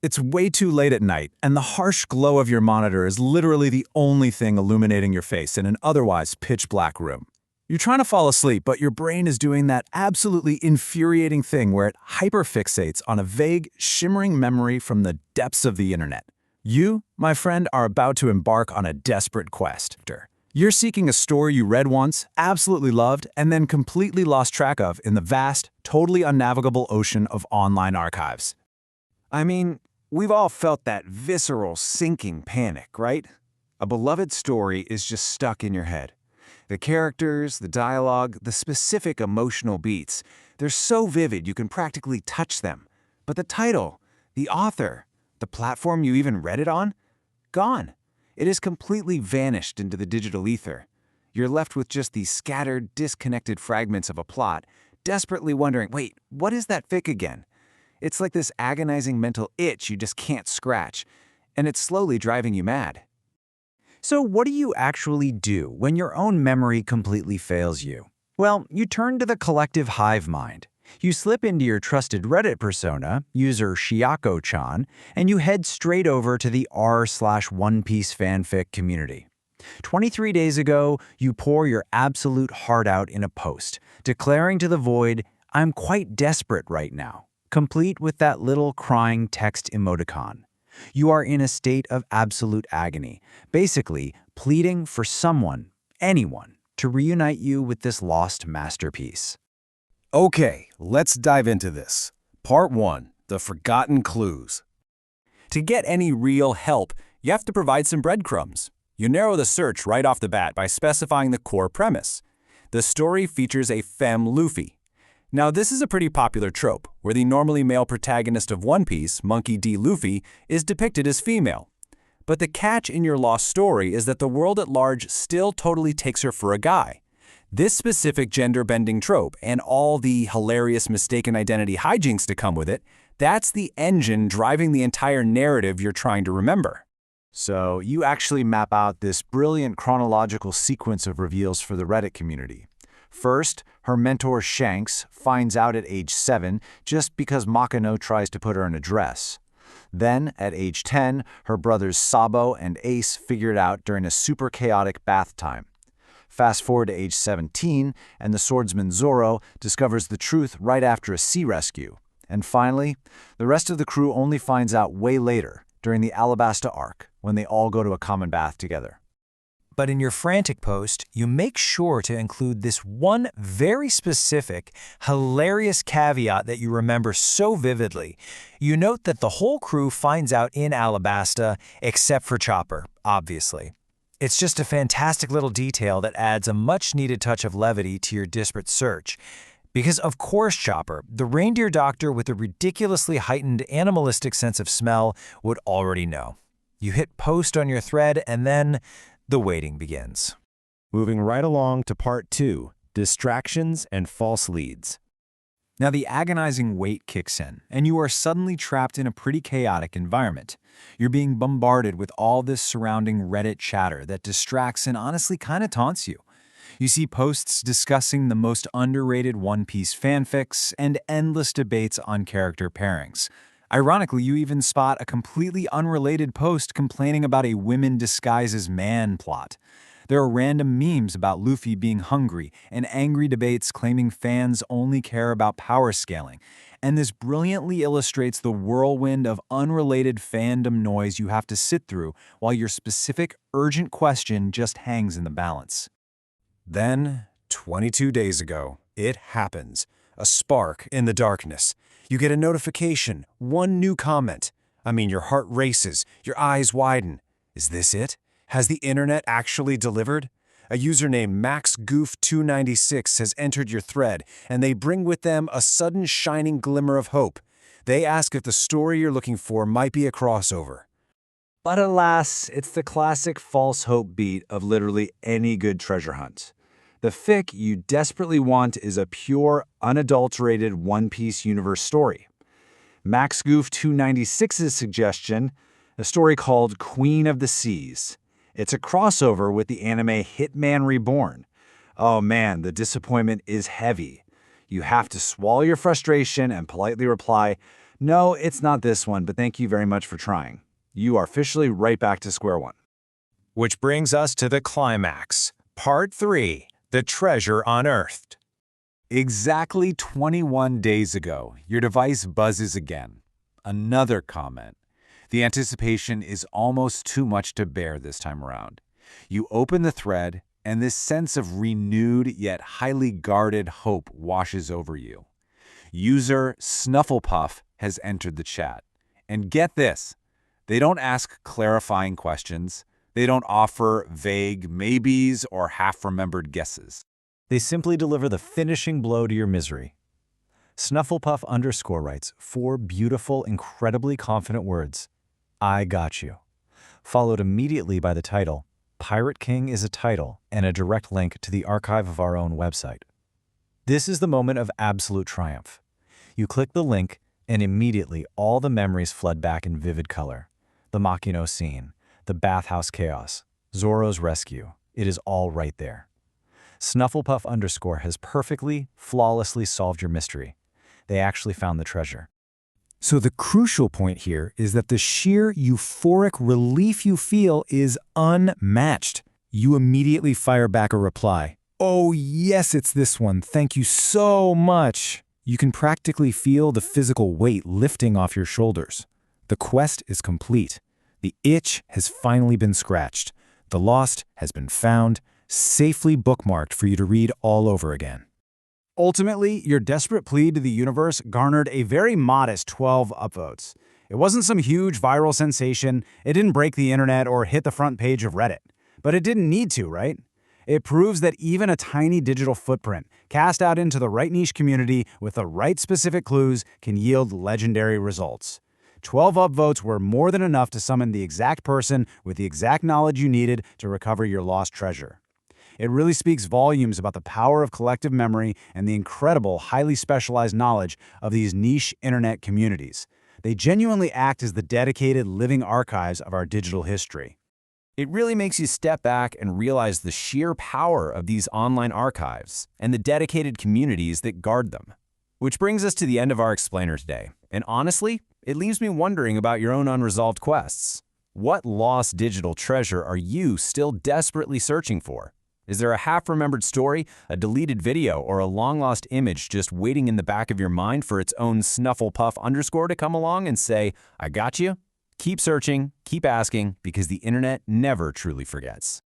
It's way too late at night, and the harsh glow of your monitor is literally the only thing illuminating your face in an otherwise pitch-black room. You're trying to fall asleep, but your brain is doing that absolutely infuriating thing where it hyperfixates on a vague, shimmering memory from the depths of the internet. You, my friend, are about to embark on a desperate quest. You're seeking a story you read once, absolutely loved, and then completely lost track of in the vast, totally unnavigable ocean of online archives. I mean, we've all felt that visceral, sinking panic, right? A beloved story is just stuck in your head. The characters, the dialogue, the specific emotional beats, they're so vivid you can practically touch them. But the title, the author, the platform you even read it on? Gone. It has completely vanished into the digital ether. You're left with just these scattered, disconnected fragments of a plot, desperately wondering, wait, what is that fic again? It's like this agonizing mental itch you just can't scratch, and it's slowly driving you mad. So what do you actually do when your own memory completely fails you? Well, you turn to the collective hive mind. You slip into your trusted Reddit persona, user Shiako-chan, and you head straight over to the r/One Piece fanfic community. 23 days ago, you pour your absolute heart out in a post, declaring to the void, "I'm quite desperate right now," complete with that little crying text emoticon. You are in a state of absolute agony, basically pleading for someone, anyone, to reunite you with this lost masterpiece. Okay, let's dive into this. Part 1. The Forgotten Clues. To get any real help, you have to provide some breadcrumbs. You narrow the search right off the bat by specifying the core premise. The story features a femme Luffy. Now, this is a pretty popular trope, where the normally male protagonist of One Piece, Monkey D. Luffy, is depicted as female. But the catch in your lost story is that the world at large still totally takes her for a guy. This specific gender-bending trope, and all the hilarious mistaken identity hijinks to come with it, that's the engine driving the entire narrative you're trying to remember. So you actually map out this brilliant chronological sequence of reveals for the Reddit community. First, her mentor Shanks finds out at age 7 just because Makino tries to put her in a dress. Then, at age 10, her brothers Sabo and Ace figure it out during a super chaotic bath time. Fast forward to age 17, and the swordsman Zoro discovers the truth right after a sea rescue. And finally, the rest of the crew only finds out way later, during the Alabasta arc, when they all go to a common bath together. But in your frantic post, you make sure to include this one very specific, hilarious caveat that you remember so vividly. You note that the whole crew finds out in Alabasta, except for Chopper, obviously. It's just a fantastic little detail that adds a much-needed touch of levity to your disparate search. Because of course Chopper, the reindeer doctor with a ridiculously heightened animalistic sense of smell, would already know. You hit post on your thread, and then the waiting begins. Moving right along to Part 2, Distractions and False Leads. Now the agonizing wait kicks in, and you are suddenly trapped in a pretty chaotic environment. You're being bombarded with all this surrounding Reddit chatter that distracts and honestly kind of taunts you. You see posts discussing the most underrated One Piece fanfics and endless debates on character pairings. Ironically, you even spot a completely unrelated post complaining about a women disguised as man plot. There are random memes about Luffy being hungry and angry debates claiming fans only care about power scaling. And this brilliantly illustrates the whirlwind of unrelated fandom noise you have to sit through while your specific urgent question just hangs in the balance. Then, 22 days ago, it happens. A spark in the darkness. You get a notification, one new comment. Your heart races, your eyes widen. Is this it? Has the internet actually delivered? A user named MaxGoof296 has entered your thread, and they bring with them a sudden shining glimmer of hope. They ask if the story you're looking for might be a crossover. But alas, it's the classic false hope beat of literally any good treasure hunt. The fic you desperately want is a pure, unadulterated One Piece universe story. MaxGoof296's suggestion, a story called Queen of the Seas. It's a crossover with the anime Hitman Reborn. Oh man, the disappointment is heavy. You have to swallow your frustration and politely reply, No, it's not this one, but thank you very much for trying. You are officially right back to square one. Which brings us to the climax. Part 3, the treasure unearthed. Exactly 21 days ago, your device buzzes again. Another comment. The anticipation is almost too much to bear this time around. You open the thread, and this sense of renewed yet highly guarded hope washes over you. User Snufflepuff has entered the chat. And get this, they don't ask clarifying questions. They don't offer vague maybes or half-remembered guesses. They simply deliver the finishing blow to your misery. Snufflepuff_ writes 4 beautiful, incredibly confident words. I got you. Followed immediately by the title, Pirate King is a title, and a direct link to the archive of our own website. This is the moment of absolute triumph. You click the link, and immediately all the memories flood back in vivid color. The Makino scene, the bathhouse chaos, Zoro's rescue. It is all right there. Snufflepuff_ has perfectly, flawlessly solved your mystery. They actually found the treasure. So the crucial point here is that the sheer euphoric relief you feel is unmatched. You immediately fire back a reply. Oh yes, it's this one. Thank you so much. You can practically feel the physical weight lifting off your shoulders. The quest is complete. The itch has finally been scratched. The lost has been found, safely bookmarked for you to read all over again. Ultimately, your desperate plea to the universe garnered a very modest 12 upvotes. It wasn't some huge viral sensation, it didn't break the internet or hit the front page of Reddit. But it didn't need to, right? It proves that even a tiny digital footprint, cast out into the right niche community with the right specific clues, can yield legendary results. 12 upvotes were more than enough to summon the exact person with the exact knowledge you needed to recover your lost treasure. It really speaks volumes about the power of collective memory and the incredible, highly specialized knowledge of these niche internet communities. They genuinely act as the dedicated living archives of our digital history. It really makes you step back and realize the sheer power of these online archives and the dedicated communities that guard them. Which brings us to the end of our explainer today. And honestly, it leaves me wondering about your own unresolved quests. What lost digital treasure are you still desperately searching for? Is there a half-remembered story, a deleted video, or a long-lost image just waiting in the back of your mind for its own Snufflepuff_ to come along and say, I got you? Keep searching, keep asking, because the internet never truly forgets.